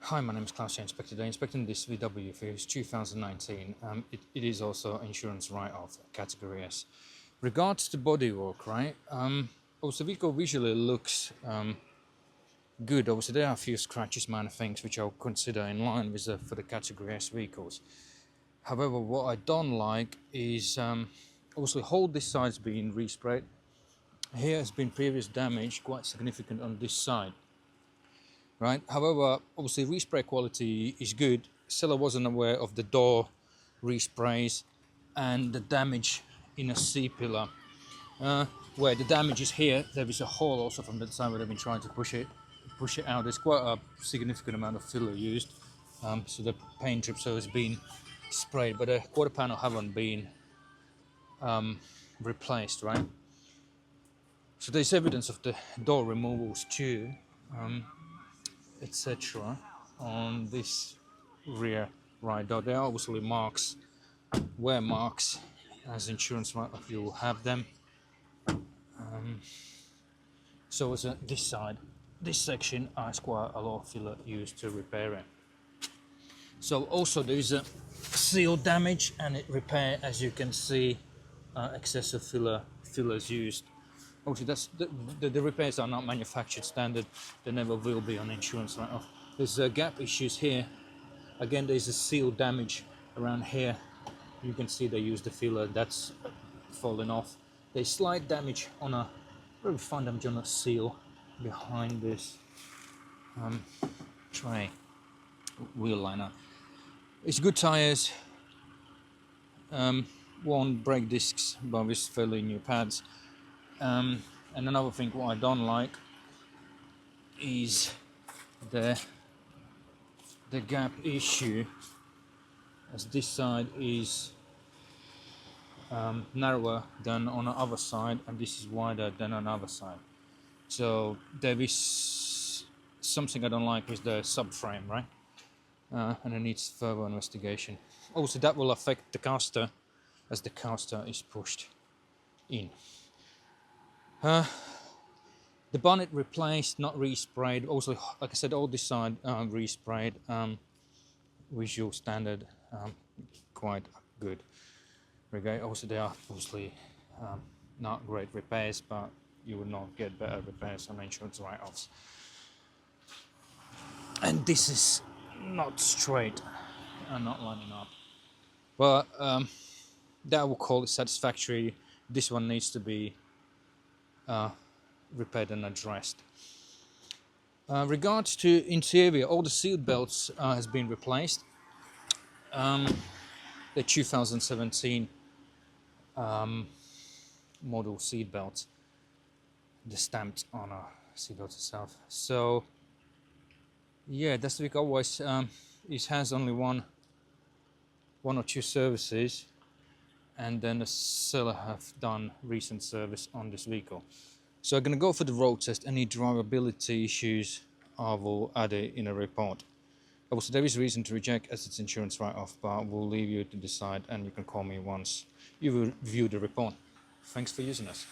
Hi, my name is Klaus, Inspector. Today inspecting this VW for 2019. It is also insurance write-off, category S. Regards to bodywork, right? Also, the vehicle visually looks good. Obviously, there are a few scratches, minor things, which I'll consider in line with for the category S vehicles. However, what I don't like is obviously whole this side's been resprayed. Here has been previous damage, quite significant on this side. Right. However, obviously respray quality is good. Seller wasn't aware of the door resprays and the damage in a C-pillar. Where the damage is here, there is a hole also from the side where they've been trying to push it out. There's quite a significant amount of filler used, so the paint drips has been sprayed, but the quarter panel haven't been replaced, right? So there's evidence of the door removals too. Etc. on this rear right door. There are obviously marks, wear marks, as insurance write-off you will have them. So as this side, this section has quite a lot of filler used to repair it. So also there is a seal damage and it repair, as you can see, excessive fillers used. Obviously, that's the repairs are not manufactured standard. They never will be on insurance write-off. There's gap issues here. Again, there's a seal damage around here. You can see they used the filler that's fallen off. There's slight damage on a very fine damage on a seal behind this tray wheel liner. It's good tires. Worn brake discs, but with fairly new pads. And another thing what I don't like is the gap issue, as this side is narrower than on the other side and this is wider than on the other side. So there is something I don't like with the subframe, right? And it needs further investigation. Also, that will affect the caster as the caster is pushed in. The bonnet replaced, not resprayed. Also, like I said, all this side resprayed. Visual standard, quite good. Also, they are obviously not great repairs, but you will not get better repairs on insurance write-offs. And this is not straight and not lining up. But that will call it satisfactory. This one needs to be repaired and addressed. Regards to interior, all the seat belts has been replaced. The 2017 model seat belts, the stamped on a seat belt itself. So yeah, that's the vehicle. Always it has only one or two services, and then the seller have done recent service on this vehicle. So I'm going to go for the road test. Any drivability issues I will add it in a report. Also, there is reason to reject as it's insurance write-off, but we'll leave you to decide, and you can call me once you review the report. Thanks for using us.